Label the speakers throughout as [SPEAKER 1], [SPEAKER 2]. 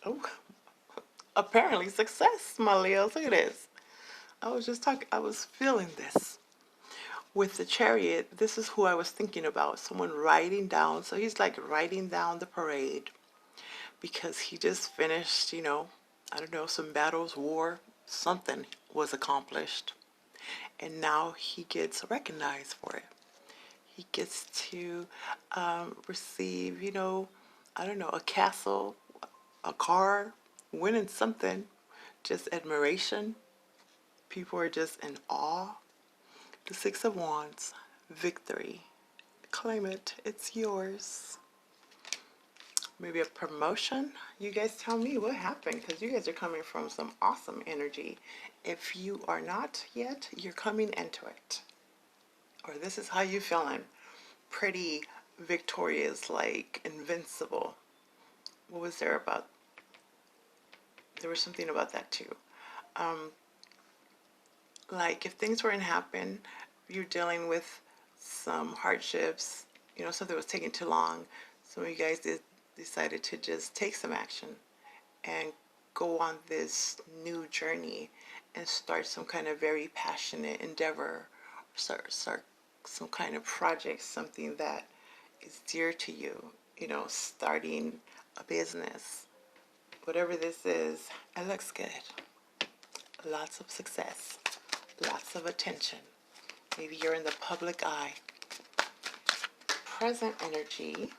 [SPEAKER 1] Oh, apparently success, my Leos. Look at this. I was just talking, I was feeling this. With the chariot, this is who I was thinking about. Someone riding down. So he's like riding down the parade because he just finished, I don't know, some battles, war, something was accomplished. And now he gets recognized for it. He gets to receive, I don't know, a castle, a car, winning something, just admiration. People are just in awe. The Six of Wands, victory. Claim it, it's yours. Maybe a promotion. You guys tell me what happened because you guys are coming from some awesome energy. If you are not yet, you're coming into it. Or this is how you feeling. Pretty victorious, like invincible. What was there about? There was something about that too. Um, like if things weren't happen, you're dealing with some hardships, something was taking too long. Some of you guys decided to just take some action and go on this new journey and start some kind of very passionate endeavor, start some kind of project, something that is dear to you, starting a business, whatever this is. It looks good. Lots of success, lots of attention. Maybe you're in the public eye. Present energy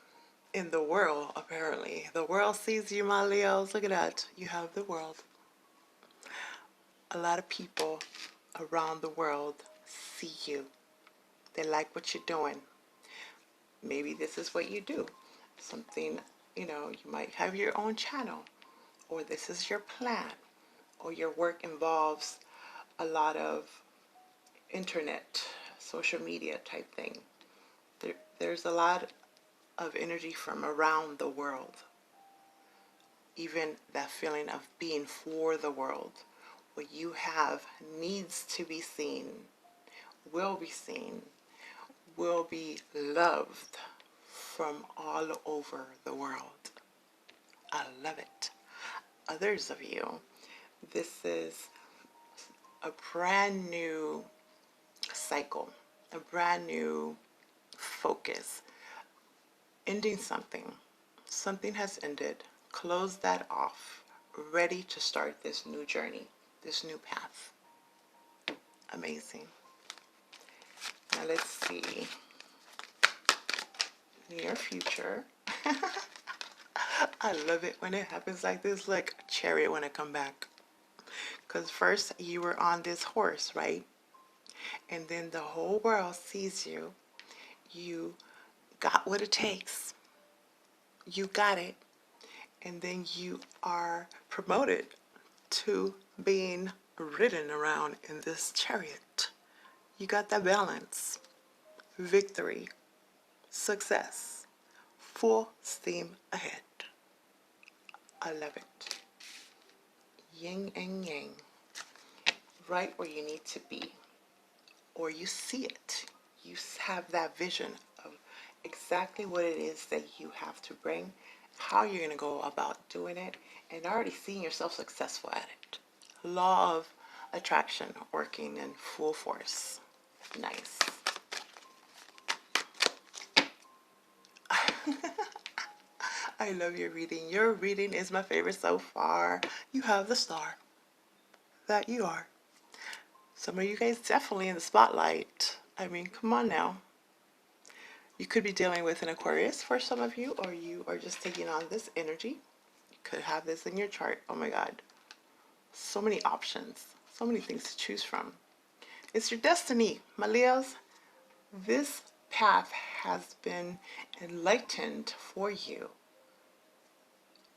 [SPEAKER 1] in the world, apparently. The world sees you, my Leos. Look at that. You have the world. A lot of people around the world see you. They like what you're doing. Maybe this is what you do. Something, you might have your own channel, or this is your plan, or your work involves a lot of internet, social media type thing. There's a lot of energy from around the world. Even that feeling of being for the world. What you have needs to be seen, will be seen, will be loved from all over the world. I love it. Others of you, this is a brand new cycle, a brand new focus, ending something. Something has ended. Close that off. Ready to start this new journey, this new path. Amazing. Now let's see. Near future. I love it when it happens like this, like a chariot when I come back. Because first you were on this horse, right? And then the whole world sees you. You got what it takes. You got it. And then you are promoted to being ridden around in this chariot. You got that balance. Victory. Success. Full steam ahead. I love it. Yin and yang. Right where you need to be. Or you see it. You have that vision of exactly what it is that you have to bring, how you're going to go about doing it, and already seeing yourself successful at it. Law of attraction working in full force. Nice. I love your reading. Your reading is my favorite so far. You have the star that you are. Some of you guys definitely in the spotlight. I mean, come on now. You could be dealing with an Aquarius for some of you, or you are just taking on this energy. You could have this in your chart. Oh my God. So many options. So many things to choose from. It's your destiny, my Leos. This path has been enlightened for you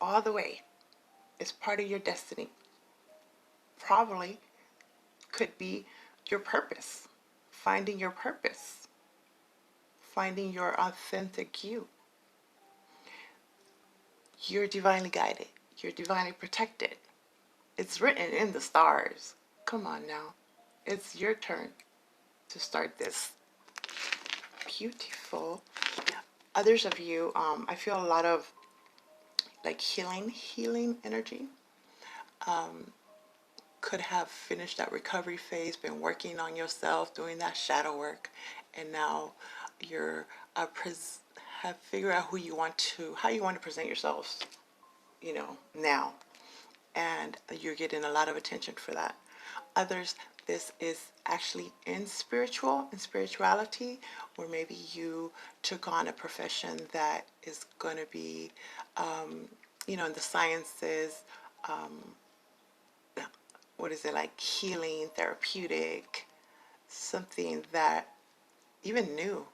[SPEAKER 1] all the way. It's part of your destiny. Probably could be your purpose. Finding your purpose. Finding your authentic you. You're divinely guided. You're divinely protected. It's written in the stars. Come on now. It's your turn to start this. Beautiful. Others of you, I feel a lot of like healing energy. Could have finished that recovery phase, been working on yourself, doing that shadow work, and now you're have figured out how you want to present yourselves, now, and you're getting a lot of attention for that. Others, this is actually in spirituality, or maybe you took on a profession that is going to be, in the sciences, what is it, like healing, therapeutic, something that even new,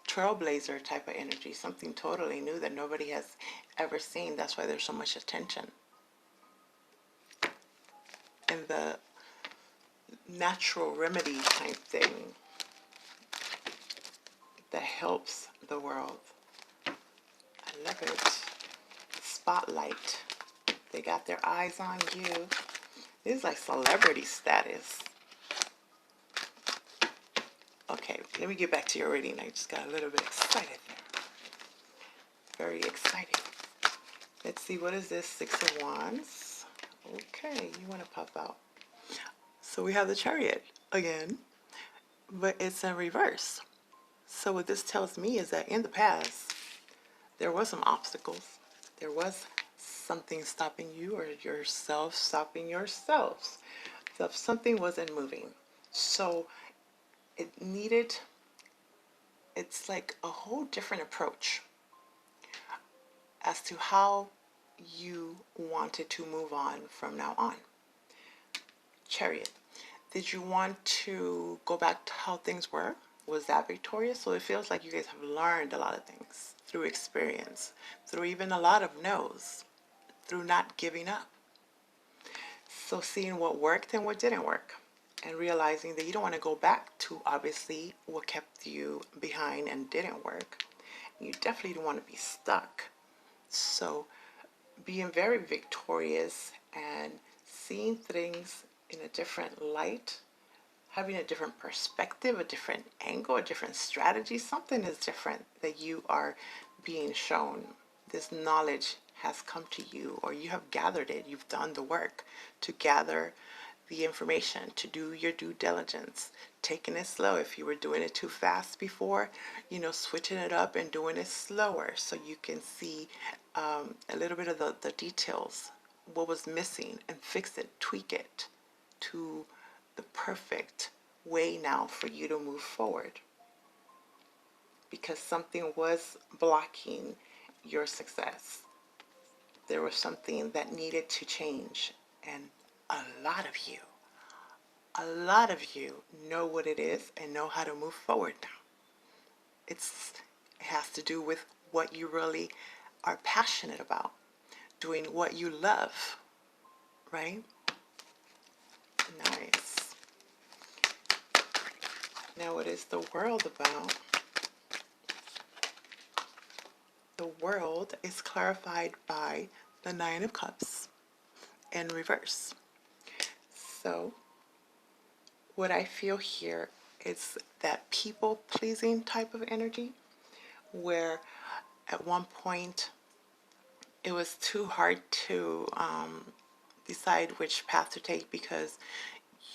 [SPEAKER 1] trailblazer type of energy, something totally new that nobody has ever seen. That's why there's so much attention. And the natural remedy type thing that helps the world. I love it. Spotlight. They got their eyes on you. This is like celebrity status. Okay, let me get back to your reading. I just got a little bit excited there. Very excited. Let's see, what is this? Six of Wands. Okay, you want to pop out. So we have the Chariot again, but it's in reverse. So what this tells me is that in the past, there was some obstacles. There was something stopping you, or yourself stopping yourselves. So something wasn't moving. So it's like a whole different approach as to how you wanted to move on from now on. Chariot. Did you want to go back to how things were? Was that victorious? So it feels like you guys have learned a lot of things through experience, through even a lot of no's, through not giving up. So seeing what worked and what didn't work, and realizing that you don't want to go back to obviously what kept you behind and didn't work. You definitely don't want to be stuck. So being very victorious and seeing things in a different light, having a different perspective, a different angle, a different strategy, something is different that you are being shown. This knowledge has come to you, or you have gathered it. You've done the work to gather the information, to do your due diligence, taking it slow. If you were doing it too fast before, switching it up and doing it slower so you can see a little bit of the details, what was missing, and fix it, tweak it to the perfect way now for you to move forward. Because something was blocking your success. There was something that needed to change, and a lot of you know what it is and know how to move forward now. It has to do with what you really are passionate about, doing what you love, right? Nice. Now, what is the world about? The world is clarified by the Nine of Cups in reverse. So what I feel here is that people-pleasing type of energy, where at one point it was too hard to decide which path to take, because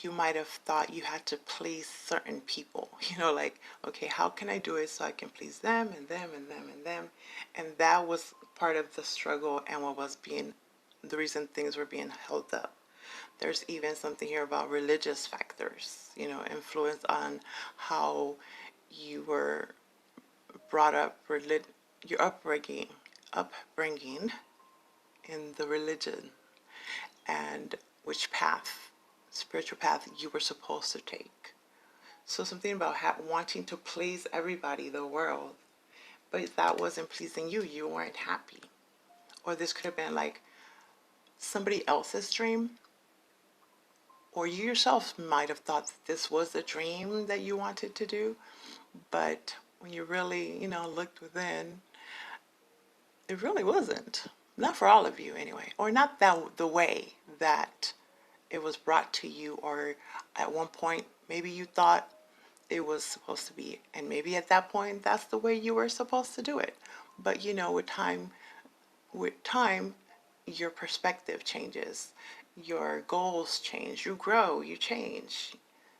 [SPEAKER 1] you might have thought you had to please certain people. Like, okay, how can I do it so I can please them and them and them and them? And that was part of the struggle and what was being the reason things were being held up. There's even something here about religious factors, influence on how you were brought up, your upbringing in the religion, and which path, spiritual path, you were supposed to take. So something about wanting to please everybody, the world, but that wasn't pleasing you. You weren't happy. Or this could have been like somebody else's dream, or you yourself might have thought that this was the dream that you wanted to do, but when you really, looked within, it really wasn't. Not for all of you anyway, or not that the way that it was brought to you, or at one point maybe you thought it was supposed to be, and maybe at that point that's the way you were supposed to do it. But with time, with time, your perspective changes, your goals change, you grow, you change.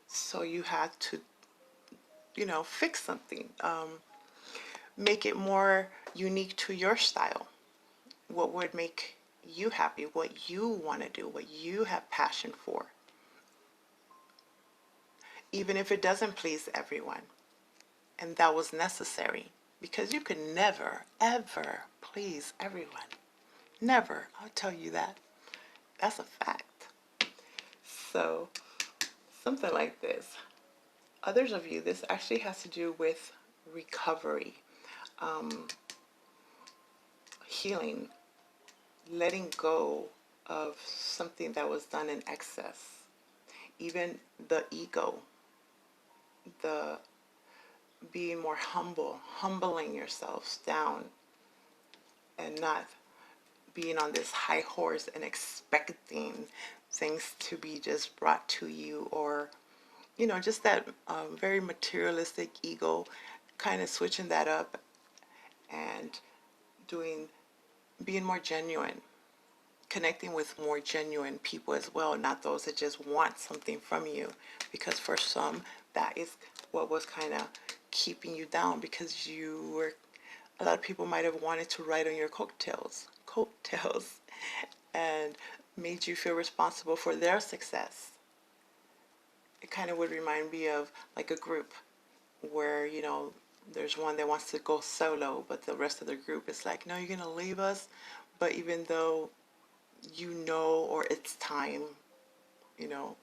[SPEAKER 1] So you have to, fix something, make it more unique to your style. What would make you happy, what you want to do, what you have passion for, even if it doesn't please everyone. And that was necessary because you can never, ever please everyone. Never. I'll tell you that. That's a fact. So, something like this. Others of you, this actually has to do with recovery, healing, letting go of something that was done in excess. Even the ego, the being more humble, humbling yourselves down and not being on this high horse and expecting things to be just brought to you, or just that very materialistic ego, kind of switching that up and doing, being more genuine, connecting with more genuine people as well, not those that just want something from you, because for some that is what was kind of keeping you down, because you were, a lot of people might have wanted to ride on your coattails and made you feel responsible for their success. It kind of would remind me of like a group where, there's one that wants to go solo, but the rest of the group is like, no, you're going to leave us. But even though or it's time,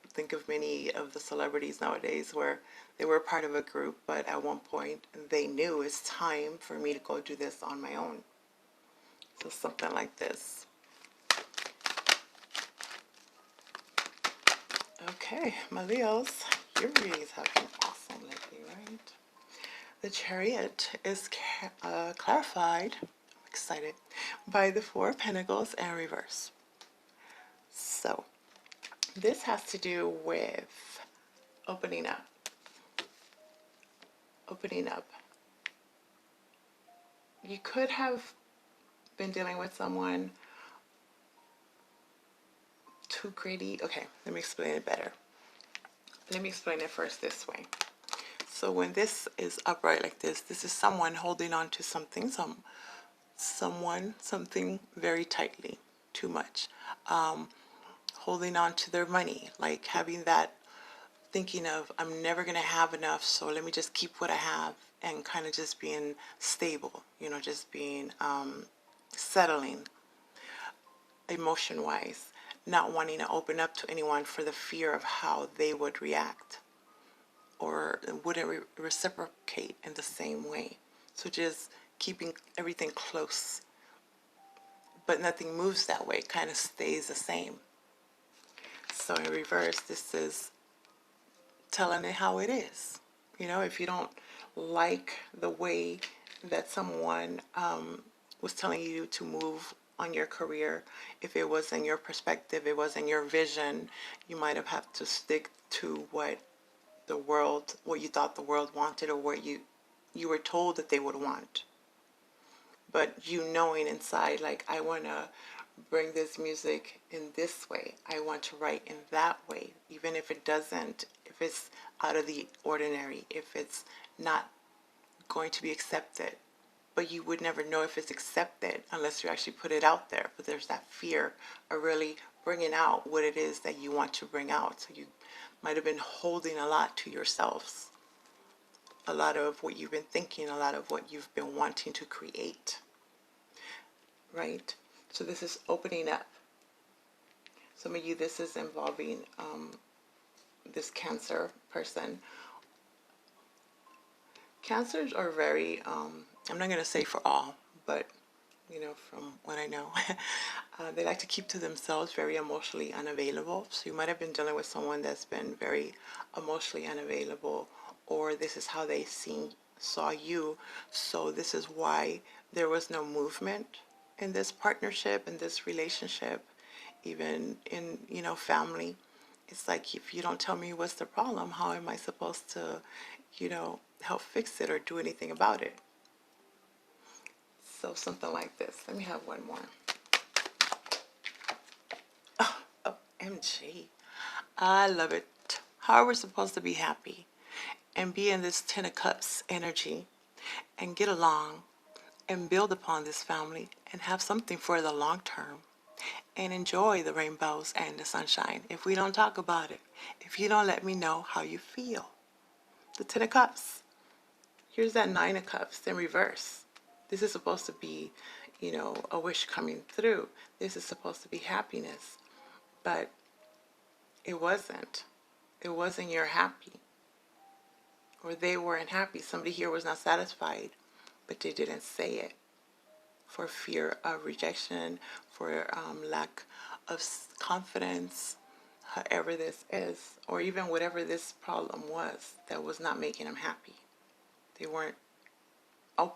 [SPEAKER 1] think of many of the celebrities nowadays where they were part of a group, but at one point they knew it's time for me to go do this on my own. So something like this. Okay, my Leos, your readings have been awesome lately, right? The Chariot is clarified, I'm excited, by the Four of Pentacles and reverse. So, this has to do with opening up. Opening up. You could have been dealing with someone too greedy. Okay, let me explain it better. Let me explain it first this way. So when this is upright like this is someone holding on to something, something very tightly, too much. Holding on to their money, like having that thinking of, I'm never going to have enough, so let me just keep what I have, and kind of just being stable, just being settling emotion-wise, not wanting to open up to anyone for the fear of how they would react or wouldn't reciprocate in the same way. So just keeping everything close, but nothing moves that way, kind of stays the same. So in reverse, this is telling it how it is. If you don't like the way that someone was telling you to move on your career, if it wasn't your perspective, it wasn't your vision, you might have had to stick to what you thought the world wanted, or what you were told that they would want. But knowing inside, like, I want to bring this music in this way, I want to write in that way, even if it's out of the ordinary, if it's not going to be accepted. But you would never know if it's accepted unless you actually put it out there. But there's that fear of really bringing out what it is that you want to bring out. So you might have been holding a lot to yourselves, a lot of what you've been thinking, a lot of what you've been wanting to create, right? So this is opening up. Some of you, this is involving this Cancer person. Cancers are very, I'm not going to say for all, but from what I know, they like to keep to themselves, very emotionally unavailable. So you might have been dealing with someone that's been very emotionally unavailable, or this is how they saw you. So this is why there was no movement in this partnership, in this relationship, even in, family. It's like, if you don't tell me what's the problem, how am I supposed to, help fix it or do anything about it? So something like this. Let me have one more. OMG. I love it. How are we supposed to be happy and be in this Ten of Cups energy and get along and build upon this family and have something for the long term and enjoy the rainbows and the sunshine if we don't talk about it, if you don't let me know how you feel? The Ten of Cups. Here's that Nine of Cups in reverse. This is supposed to be, a wish coming through. This is supposed to be happiness, but it wasn't. It wasn't you're happy, or they weren't happy. Somebody here was not satisfied, but they didn't say it for fear of rejection, for lack of confidence, however this is, or even whatever this problem was that was not making them happy. They weren't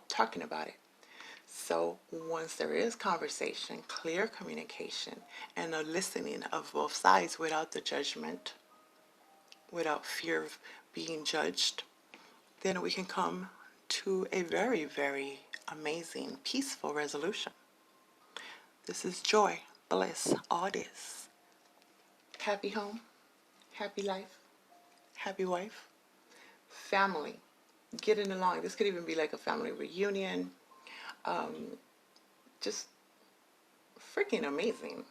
[SPEAKER 1] talking about it. So once there is conversation, clear communication, and a listening of both sides without the judgment, without fear of being judged, then we can come to a very, very amazing, peaceful resolution. This is joy, bliss, all this. Happy home, happy life, happy wife, family, getting along. This could even be like a family reunion. Just freaking amazing.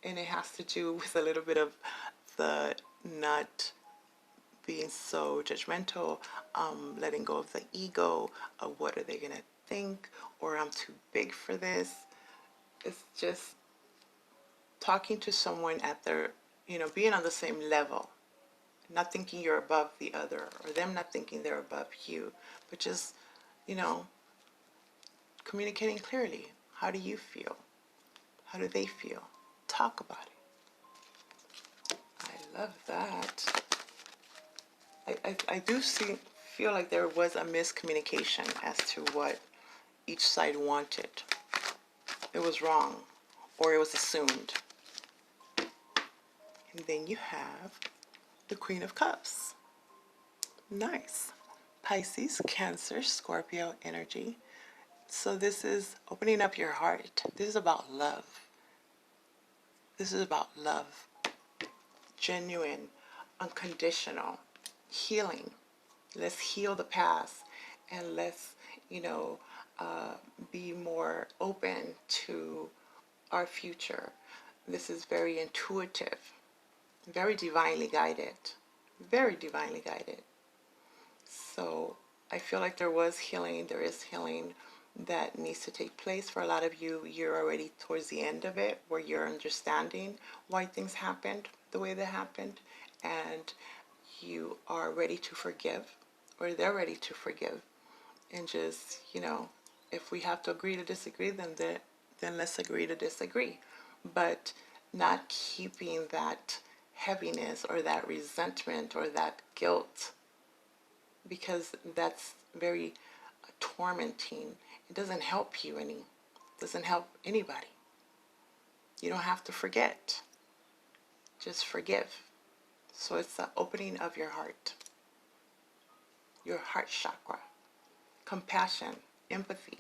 [SPEAKER 1] And it has to do with a little bit of the not being so judgmental, letting go of the ego of what are they going to think, or I'm too big for this. It's just talking to someone at their, being on the same level, not thinking you're above the other, or them not thinking they're above you, but just, communicating clearly. How do you feel? How do they feel? Talk about it. I love that. I do feel like there was a miscommunication as to what each side wanted. It was wrong, or it was assumed. And then you have the Queen of Cups. Nice. Pisces, Cancer, Scorpio energy. So this is opening up your heart. This is about love. This is about love. Genuine, unconditional, healing. Let's heal the past, and let's, be more open to our future. This is very intuitive, very divinely guided, very divinely guided. So I feel like there was healing, there is healing that needs to take place. For a lot of you, you're already towards the end of it, where you're understanding why things happened the way they happened, and you are ready to forgive, or they're ready to forgive, and just, if we have to agree to disagree, then let's agree to disagree, but not keeping that heaviness or that resentment or that guilt, because that's very tormenting. It doesn't help you any. It doesn't help anybody. You don't have to forget. Just forgive. So it's the opening of your heart chakra, compassion, empathy.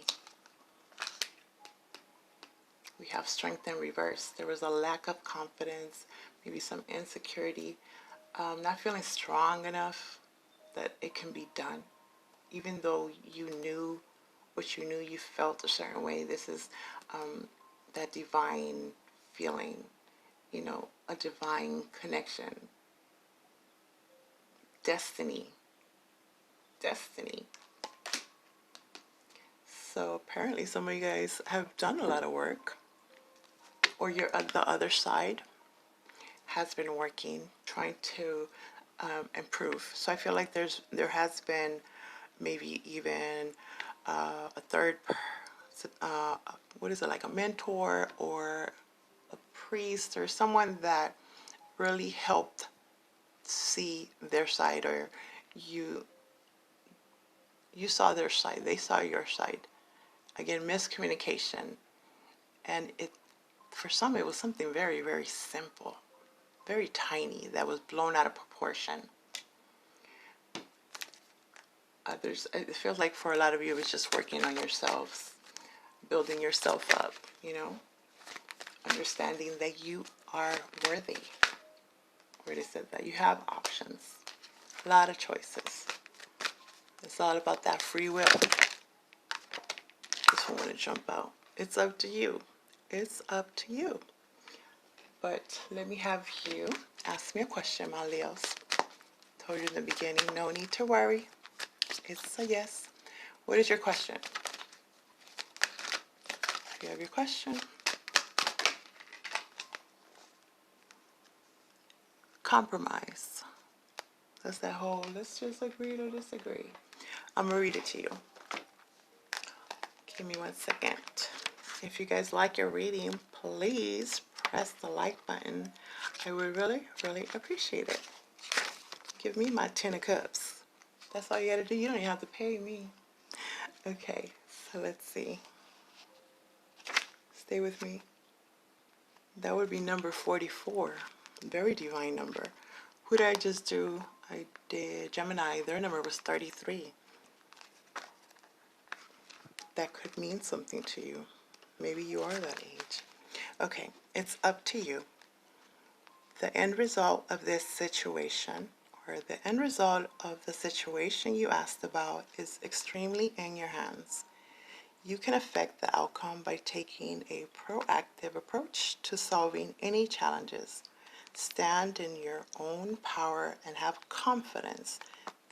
[SPEAKER 1] We have strength in reverse. There was a lack of confidence, maybe some insecurity, not feeling strong enough that it can be done. Even though you knew what you knew, you felt a certain way. This is that divine feeling, a divine connection. Destiny. So apparently some of you guys have done a lot of work, or you're the other side has been working, trying to improve. So I feel like there has been maybe even a third, what is it, like a mentor or a priest or someone that really helped see their side, or you saw their side, they saw your side. Again, miscommunication, and for some it was something very, very simple, very tiny, that was blown out of proportion. Others, it feels like for a lot of you, it's just working on yourselves, building yourself up, understanding that you are worthy. Where it said that you have options, a lot of choices. It's all about that free will. This one want to jump out. It's up to you. It's up to you. But let me have you ask me a question, my Leos. Told you in the beginning, no need to worry. It's a yes. What is your question? If you have your question. Compromise. That's that whole, let's just agree to disagree. I'm going to read it to you. Give me 1 second. If you guys like your reading, please press the like button. I would really, really appreciate it. Give me my 10 of cups. That's all you got to do. You don't even have to pay me. Okay, so let's see. Stay with me. That would be number 44. Very divine number. Who did I just do? I did Gemini. Their number was 33. That could mean something to you. Maybe you are that age. Okay, it's up to you. The end result of this situation, or the end result of the situation you asked about, is extremely in your hands. You can affect the outcome by taking a proactive approach to solving any challenges. Stand in your own power and have confidence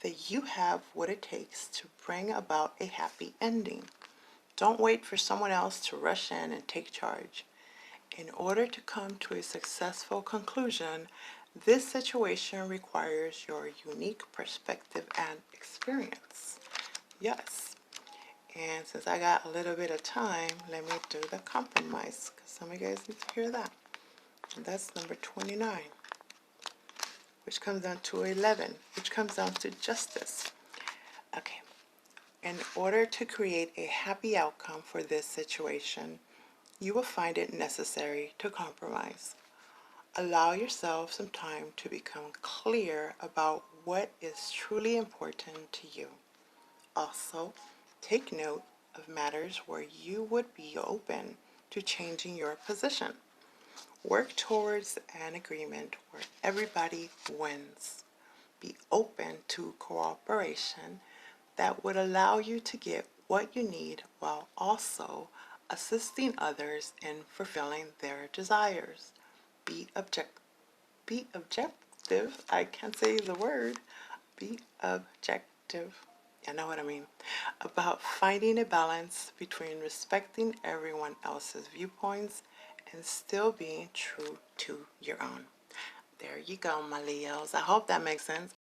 [SPEAKER 1] that you have what it takes to bring about a happy ending. Don't wait for someone else to rush in and take charge. In order to come to a successful conclusion, this situation requires your unique perspective and experience. Yes. And since I got a little bit of time, let me do the compromise, because some of you guys need to hear that. And that's number 29, which comes down to 11, which comes down to justice. Okay. In order to create a happy outcome for this situation, you will find it necessary to compromise. Allow yourself some time to become clear about what is truly important to you. Also, take note of matters where you would be open to changing your position. Work towards an agreement where everybody wins. Be open to cooperation that would allow you to get what you need while also assisting others in fulfilling their desires. Be objective. I can't say the word. Be objective. You know what I mean. About finding a balance between respecting everyone else's viewpoints and still being true to your own. There you go, my Leos. I hope that makes sense.